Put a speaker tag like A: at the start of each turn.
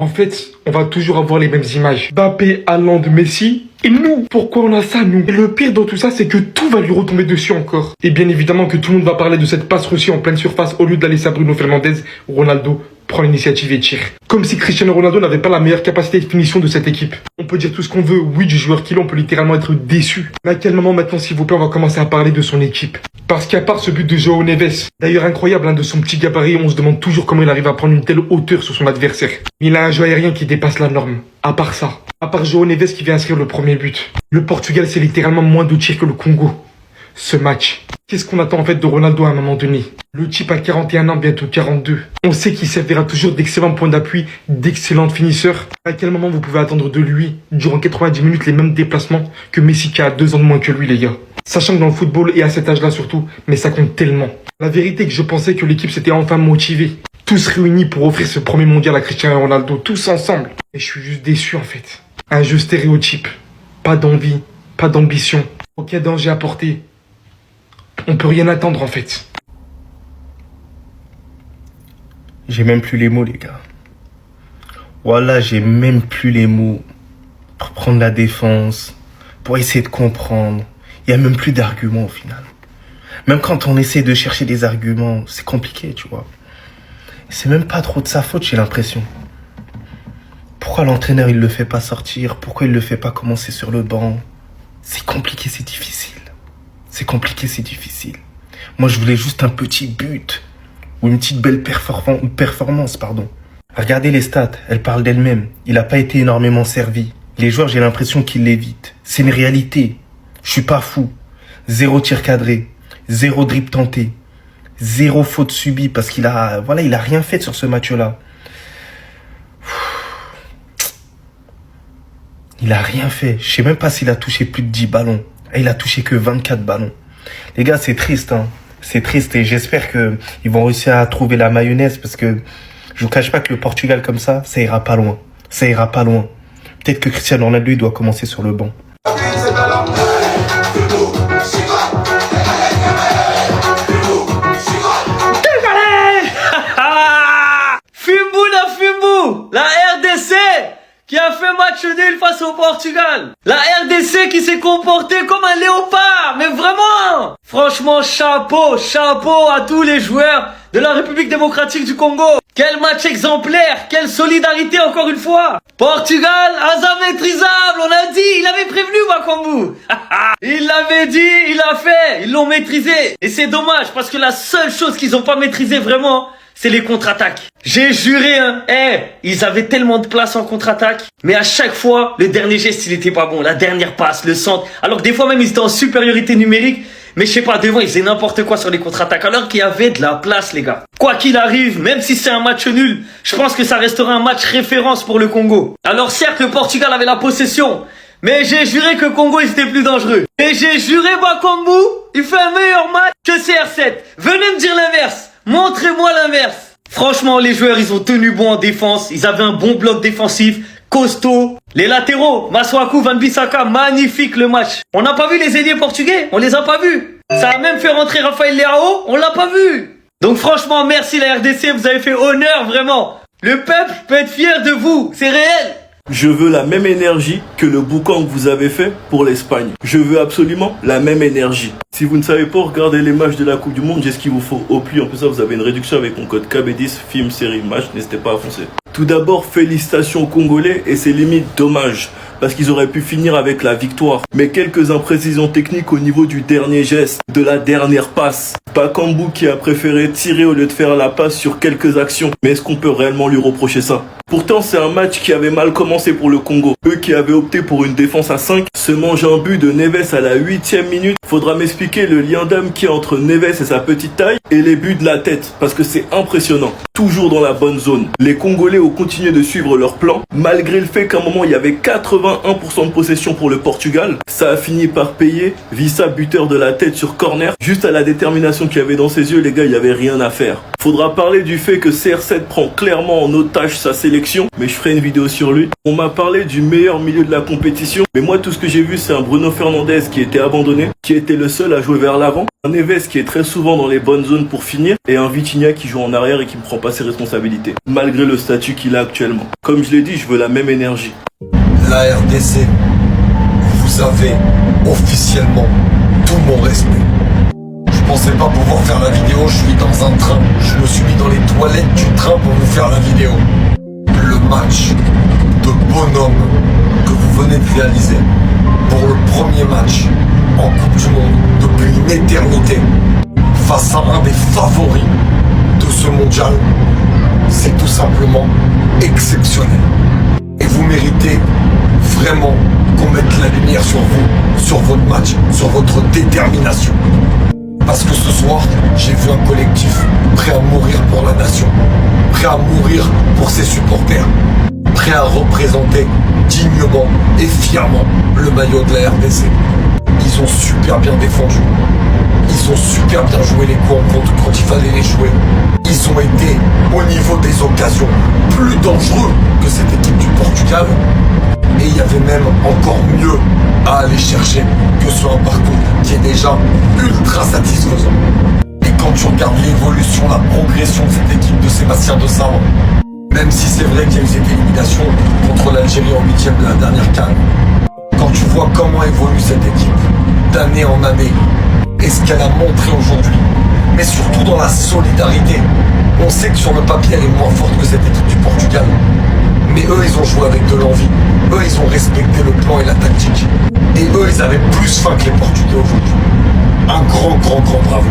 A: En fait, on va toujours avoir les mêmes images. Mbappé, Haaland, Messi. Et nous, pourquoi on a ça, nous? Et le pire dans tout ça, c'est que tout va lui retomber dessus encore. Et bien évidemment que tout le monde va parler de cette passe reçue en pleine surface au lieu de la laisser à Bruno Fernandes. Ronaldo prend l'initiative et tire. Comme si Cristiano Ronaldo n'avait pas la meilleure capacité de finition de cette équipe. On peut dire tout ce qu'on veut, oui, du joueur qu'il est, on peut littéralement être déçu. Mais à quel moment maintenant, s'il vous plaît, on va commencer à parler de son équipe? Parce qu'à part ce but de João Neves, d'ailleurs incroyable de son petit gabarit, on se demande toujours comment il arrive à prendre une telle hauteur sur son adversaire. Il a un jeu aérien qui dépasse la norme. À part ça, à part João Neves qui vient inscrire le premier but, le Portugal c'est littéralement moins de tirs que le Congo. Ce match, qu'est-ce qu'on attend en fait de Ronaldo à un moment donné? Le type a 41 ans, bientôt 42. On sait qu'il servira toujours d'excellents points d'appui, d'excellents finisseurs. À quel moment vous pouvez attendre de lui, durant 90 minutes, les mêmes déplacements que Messi qui a 2 ans de moins que lui, les gars? Sachant que dans le football, et à cet âge-là surtout, mais ça compte tellement. La vérité est que je pensais que l'équipe s'était enfin motivée. Tous réunis pour offrir ce premier mondial à Cristiano Ronaldo, tous ensemble. Et je suis juste déçu en fait. Un jeu stéréotype. Pas d'envie, pas d'ambition. Aucun danger à porter. On peut rien attendre en fait.
B: J'ai même plus les mots, les gars. Voilà, j'ai même plus les mots pour prendre la défense, pour essayer de comprendre. Il n'y a même plus d'arguments au final. Même quand on essaie de chercher des arguments, c'est compliqué, tu vois. C'est même pas trop de sa faute, j'ai l'impression. Pourquoi l'entraîneur, il le fait pas sortir? Pourquoi il le fait pas commencer sur le banc? C'est compliqué, c'est difficile. C'est compliqué, c'est difficile. Moi, je voulais juste un petit but. Ou une petite belle performance, pardon. Regardez les stats, elles parlent d'elles-mêmes. Il n'a pas été énormément servi. Les joueurs, j'ai l'impression qu'ils l'évitent. C'est une réalité. Je suis pas fou. 0 tir cadré. 0 dribble tenté. 0 faute subie parce qu'il a, voilà, il a rien fait sur ce match-là. Il a rien fait. Je sais même pas s'il a touché plus de 10 ballons. Et il a touché que 24 ballons. Les gars, c'est triste, hein. C'est triste et j'espère que ils vont réussir à trouver la mayonnaise parce que je vous cache pas que le Portugal comme ça ira pas loin. Ça ira pas loin. Peut-être que Cristiano Ronaldo, il doit commencer sur le banc.
C: La RDC qui a fait match nul face au Portugal. La RDC qui s'est comportée comme un léopard. Mais vraiment, franchement, chapeau à tous les joueurs de la République démocratique du Congo. Quel match exemplaire, quelle solidarité encore une fois. Portugal, hasard maîtrisable, on a dit, il avait prévenu Bakambu. Il l'avait dit, il l'a fait, ils l'ont maîtrisé. Et c'est dommage parce que la seule chose qu'ils n'ont pas maîtrisé vraiment, c'est les contre-attaques. J'ai juré, hein. Ils avaient tellement de place en contre-attaque. Mais à chaque fois, le dernier geste, il était pas bon. La dernière passe, le centre. Alors que des fois même, ils étaient en supériorité numérique. Mais je sais pas, devant, ils faisaient n'importe quoi sur les contre-attaques. Alors qu'il y avait de la place, les gars. Quoi qu'il arrive, même si c'est un match nul, je pense que ça restera un match référence pour le Congo. Alors certes, le Portugal avait la possession. Mais j'ai juré que le Congo, ils étaient plus dangereux. Et j'ai juré, Bakambu, il fait un meilleur match que CR7. Venez me dire l'inverse. Montrez-moi l'inverse. Franchement, les joueurs, ils ont tenu bon en défense. Ils avaient un bon bloc défensif, costaud. Les latéraux, Masuaku, Van Bissaka, magnifique le match. On n'a pas vu les ailiers portugais, on les a pas vus. Ça a même fait rentrer Rafael Leao, on l'a pas vu. Donc franchement, merci la RDC, vous avez fait honneur vraiment. Le peuple peut être fier de vous, c'est réel.
D: Je veux la même énergie que le boucan que vous avez fait pour l'Espagne. Je veux absolument la même énergie. Si vous ne savez pas regarder les matchs de la Coupe du Monde, j'ai ce qu'il vous faut au plus. En plus, ça, vous avez une réduction avec mon code KB10, film, série, match. N'hésitez pas à foncer. Tout d'abord, félicitations aux Congolais et c'est limite dommage parce qu'ils auraient pu finir avec la victoire. Mais quelques imprécisions techniques au niveau du dernier geste, de la dernière passe. Bakambu qui a préféré tirer au lieu de faire la passe sur quelques actions. Mais est-ce qu'on peut réellement lui reprocher ça? Pourtant, c'est un match qui avait mal commencé pour le Congo. Eux qui avaient opté pour une défense à 5 se mangent un but de Neves à la 8e minute. Faudra m'expliquer le lien d'âme qu'il y a entre Neves et sa petite taille et les buts de la tête parce que c'est impressionnant. Toujours dans la bonne zone. Les Congolais ont continué de suivre leur plan malgré le fait qu'à un moment il y avait 81% de possession pour le Portugal. Ça a fini par payer. Vissa, buteur de la tête sur corner. Juste à la détermination qu'il y avait dans ses yeux, les gars, il n'y avait rien à faire. Faudra parler du fait que CR7 prend clairement en otage sa sélection sélection, mais je ferai une vidéo sur lui. On m'a parlé du meilleur milieu de la compétition, mais moi tout ce que j'ai vu c'est un Bruno Fernandes qui était abandonné, qui était le seul à jouer vers l'avant, un Neves qui est très souvent dans les bonnes zones pour finir, et un Vitinha qui joue en arrière et qui ne prend pas ses responsabilités, malgré le statut qu'il a actuellement. Comme je l'ai dit, je veux la même énergie.
E: La RDC, vous avez officiellement tout mon respect. Je pensais pas pouvoir faire la vidéo, je suis dans un train. Je me suis mis dans les toilettes du train pour vous faire la vidéo. Le match de bonhomme que vous venez de réaliser pour le premier match en Coupe du Monde depuis une éternité face à un des favoris de ce mondial, c'est tout simplement exceptionnel. Et vous méritez vraiment qu'on mette la lumière sur vous, sur votre match, sur votre détermination. Parce que ce soir, j'ai vu un collectif prêt à mourir pour la nation, prêt à mourir pour ses supporters, prêt à représenter dignement et fièrement le maillot de la RDC. Ils ont super bien défendu. Ils ont super bien joué les coups en contre quand il fallait les jouer. Ils ont été au niveau des occasions plus dangereux que cette équipe du Portugal. Et il y avait même encore mieux à aller chercher que sur un parcours qui est déjà ultra satisfaisant. Et quand tu regardes l'évolution, la progression de cette équipe de Sébastien De Sabre, même si c'est vrai qu'il y a eu cette élimination contre l'Algérie en 8e de la dernière CAN, quand tu vois comment évolue cette équipe d'année en année et ce qu'elle a montré aujourd'hui, mais surtout dans la solidarité, on sait que sur le papier elle est moins forte que cette équipe du Portugal. Mais eux, ils ont joué avec de l'envie. Eux, ils ont respecté le plan et la tactique. Et eux, ils avaient plus faim que les Portugais aujourd'hui. Un grand bravo.